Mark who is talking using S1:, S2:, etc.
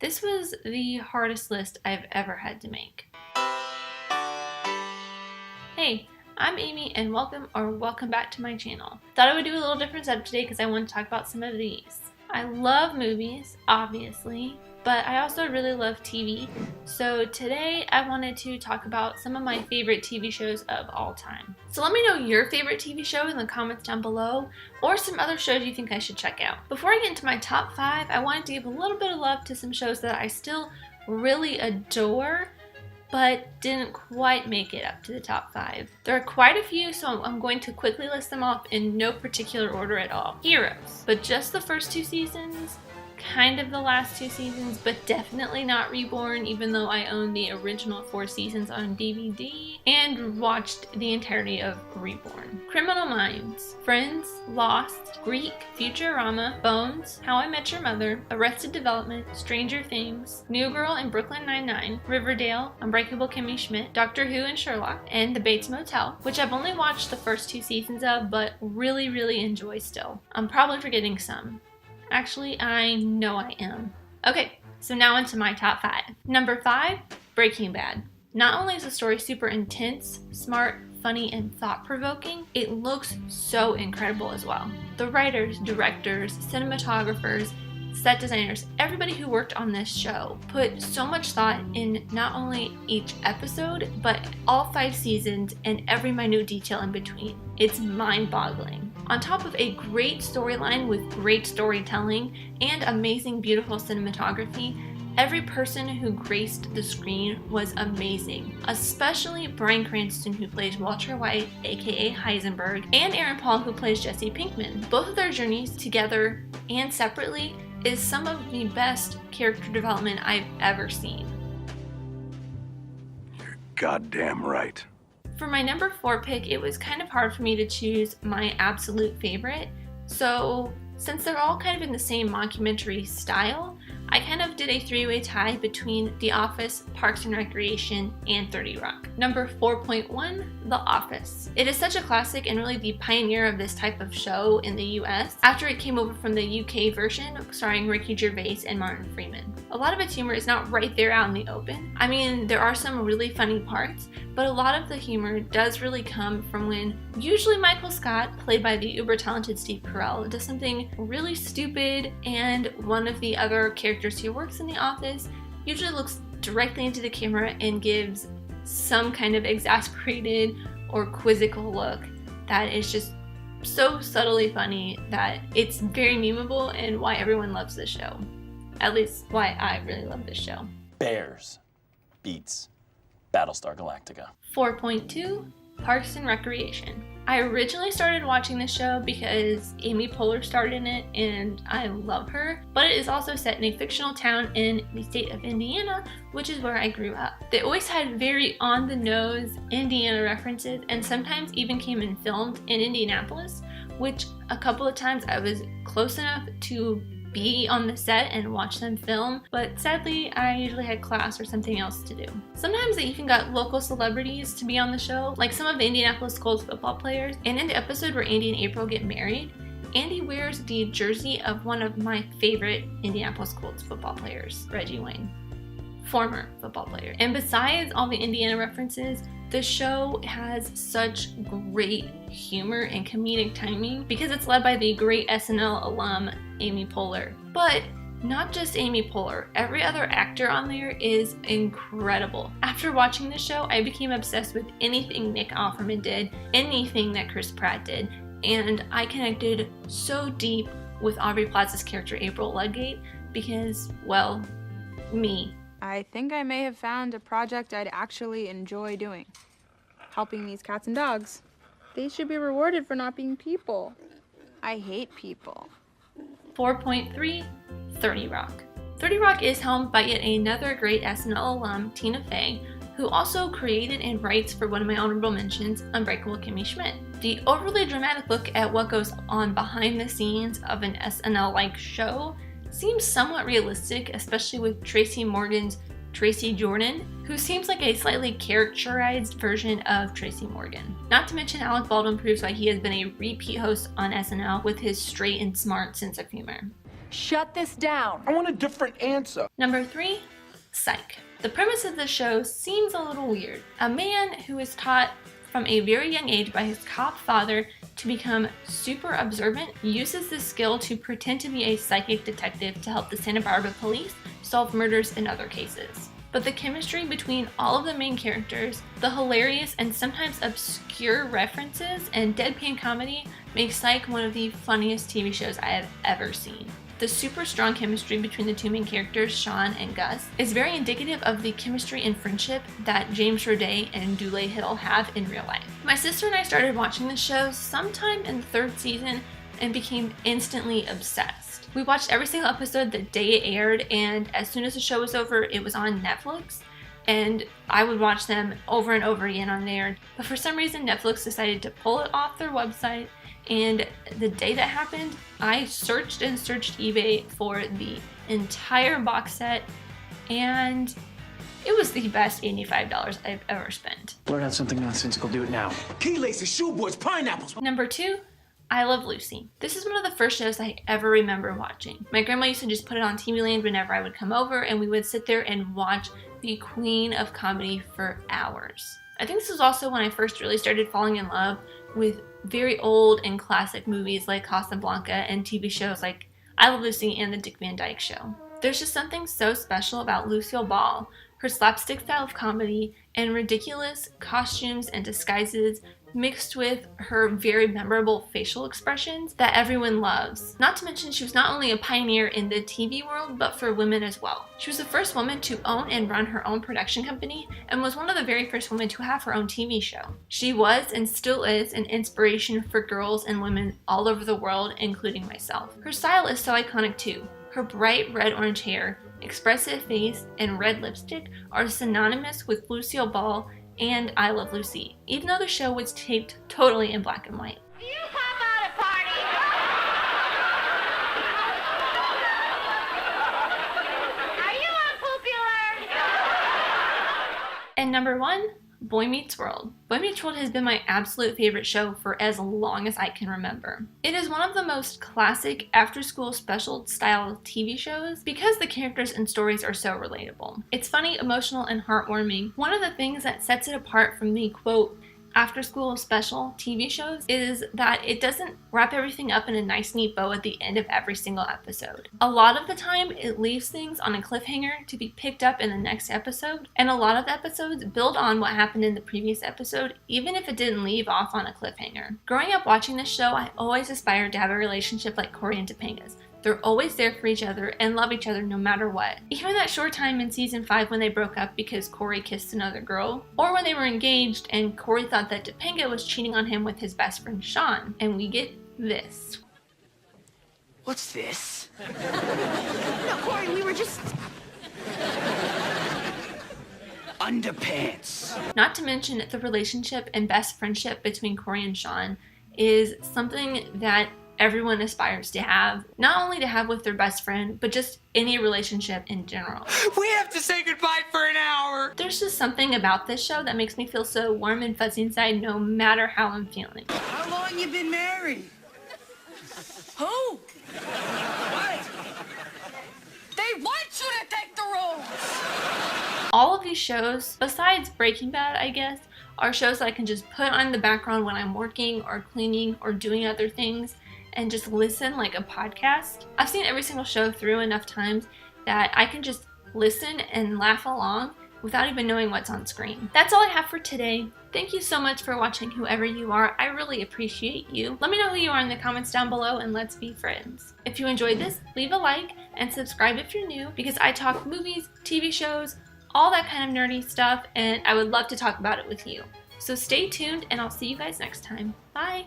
S1: This was the hardest list I've ever had to make. Hey, I'm Amy and welcome back to my channel. Thought I would do a little different setup today because I want to talk about some of these. I love movies, obviously, but I also really love TV. So today I wanted to talk about some of my favorite TV shows of all time. So let me know your favorite TV show in the comments down below, or some other shows you think I should check out. Before I get into my top 5, I wanted to give a little bit of love to some shows that I still really adore, but didn't quite make it up to the top 5. There are quite a few, so I'm going to quickly list them off in no particular order at all. Heroes, but just the first 2 seasons, kind of the last 2 seasons, but definitely not Reborn, even though I own the original 4 seasons on DVD and watched the entirety of Reborn. Criminal Minds, Friends, Lost, Greek, Futurama, Bones, How I Met Your Mother, Arrested Development, Stranger Things, New Girl and Brooklyn Nine-Nine, Riverdale, Unbreakable Kimmy Schmidt, Doctor Who and Sherlock, and The Bates Motel, which I've only watched the first 2 seasons of, but really enjoy still. I'm probably forgetting some. Actually, I know I am. Okay, so now into my top 5. Number 5, Breaking Bad. Not only is the story super intense, smart, funny, and thought-provoking, it looks so incredible as well. The writers, directors, cinematographers, set designers, everybody who worked on this show put so much thought in not only each episode, but all 5 seasons and every minute detail in between. It's mind-boggling. On top of a great storyline with great storytelling and amazing, beautiful cinematography, every person who graced the screen was amazing, especially Bryan Cranston, who plays Walter White, aka Heisenberg, and Aaron Paul, who plays Jesse Pinkman. Both of their journeys together and separately is some of the best character development I've ever seen.
S2: You're goddamn right.
S1: For my number 4 pick, it was kind of hard for me to choose my absolute favorite. So since they're all kind of in the same mockumentary style, I kind of did a 3-way tie between The Office, Parks and Recreation, and 30 Rock. Number 4.1, The Office. It is such a classic and really the pioneer of this type of show in the US after it came over from the UK version starring Ricky Gervais and Martin Freeman. A lot of its humor is not right there out in the open. I mean, there are some really funny parts, but a lot of the humor does really come from when usually Michael Scott, played by the uber talented Steve Carell, does something really stupid and one of the other characters who works in the office usually looks directly into the camera and gives some kind of exasperated or quizzical look that is just so subtly funny that it's very memeable and why everyone loves this show. At least why I really love this show.
S3: Bears beats Battlestar Galactica.
S1: 4.2, Parks and Recreation. I originally started watching this show because Amy Poehler starred in it and I love her, but it is also set in a fictional town in the state of Indiana, which is where I grew up. They always had very on-the-nose Indiana references and sometimes even came and filmed in Indianapolis, which a couple of times I was close enough to be on the set and watch them film, but sadly I usually had class or something else to do. Sometimes they even got local celebrities to be on the show, like some of the Indianapolis Colts football players, and in the episode where Andy and April get married, Andy wears the jersey of one of my favorite Indianapolis Colts football players, Reggie Wayne. Former football player. And besides all the Indiana references, the show has such great humor and comedic timing because it's led by the great SNL alum Amy Poehler. But not just Amy Poehler, every other actor on there is incredible. After watching the show, I became obsessed with anything Nick Offerman did, anything that Chris Pratt did, and I connected so deep with Aubrey Plaza's character April Ludgate because, well, me.
S4: I think I may have found a project I'd actually enjoy doing. Helping these cats and dogs. They should be rewarded for not being people. I hate people.
S1: 4.3, 30 Rock. 30 Rock is helmed by yet another great SNL alum, Tina Fey, who also created and writes for one of my honorable mentions, Unbreakable Kimmy Schmidt. The overly dramatic look at what goes on behind the scenes of an SNL-like show seems somewhat realistic, especially with Tracy Morgan's Tracy Jordan, who seems like a slightly characterized version of Tracy Morgan. Not to mention Alec Baldwin proves why he has been a repeat host on SNL with his straight and smart sense of humor.
S5: Shut this down.
S6: I want a different answer.
S1: Number 3, Psych. The premise of the show seems a little weird. A man who is taught from a very young age by his cop father to become super observant uses this skill to pretend to be a psychic detective to help the Santa Barbara police solve murders in other cases. But the chemistry between all of the main characters, the hilarious and sometimes obscure references, and deadpan comedy makes Psych one of the funniest TV shows I have ever seen. The super strong chemistry between the two main characters, Sean and Gus, is very indicative of the chemistry and friendship that James Roday and Dule Hill have in real life. My sister and I started watching the show sometime in the 3rd season and became instantly obsessed. We watched every single episode the day it aired, and as soon as the show was over, it was on Netflix, and I would watch them over and over again on there. But for some reason, Netflix decided to pull it off their website, and the day that happened, I searched and searched eBay for the entire box set, and it was the best $85 I've ever spent.
S6: Blurt out something nonsensical. Do it now.
S7: Key laces, shoeboards, pineapples.
S1: Number 2, I Love Lucy. This is one of the first shows I ever remember watching. My grandma used to just put it on TV Land whenever I would come over, and we would sit there and watch the queen of comedy for hours. I think this was also when I first really started falling in love with very old and classic movies like Casablanca and TV shows like I Love Lucy and The Dick Van Dyke Show. There's just something so special about Lucille Ball, her slapstick style of comedy, and ridiculous costumes and disguises mixed with her very memorable facial expressions that everyone loves. Not to mention, she was not only a pioneer in the TV world, but for women as well. She was the first woman to own and run her own production company, and was one of the very first women to have her own TV show. She was and still is an inspiration for girls and women all over the world, including myself. Her style is so iconic too. Her bright red-orange hair, expressive face, and red lipstick are synonymous with Lucille Ball and I Love Lucy, even though the show was taped totally in black and white.
S8: You come out a party! Are you unpopular?
S1: And number 1, Boy Meets World. Boy Meets World has been my absolute favorite show for as long as I can remember. It is one of the most classic after-school special style TV shows because the characters and stories are so relatable. It's funny, emotional, and heartwarming. One of the things that sets it apart from the quote after-school special TV shows is that it doesn't wrap everything up in a nice neat bow at the end of every single episode. A lot of the time it leaves things on a cliffhanger to be picked up in the next episode, and a lot of episodes build on what happened in the previous episode even if it didn't leave off on a cliffhanger. Growing up watching this show, I always aspired to have a relationship like Corey and Topanga's. They're always there for each other and love each other no matter what. Even that short time in season 5 when they broke up because Corey kissed another girl, or when they were engaged and Corey thought that Topanga was cheating on him with his best friend Sean, and we get this.
S7: What's this?
S5: No, Corey, we were just...
S7: Underpants.
S1: Not to mention the relationship and best friendship between Corey and Sean is something that everyone aspires to have, not only to have with their best friend, but just any relationship in general.
S7: We have to say goodbye for an hour.
S1: There's just something about this show that makes me feel so warm and fuzzy inside no matter how I'm feeling.
S7: How long you been married? Who? What? They want you to take the roles.
S1: All of these shows, besides Breaking Bad, I guess, are shows that I can just put on in the background when I'm working or cleaning or doing other things and just listen like a podcast. I've seen every single show through enough times that I can just listen and laugh along without even knowing what's on screen. That's all I have for today. Thank you so much for watching, whoever you are. I really appreciate you. Let me know who you are in the comments down below and let's be friends. If you enjoyed this, leave a like and subscribe if you're new, because I talk movies, TV shows, all that kind of nerdy stuff, and I would love to talk about it with you. So stay tuned and I'll see you guys next time. Bye!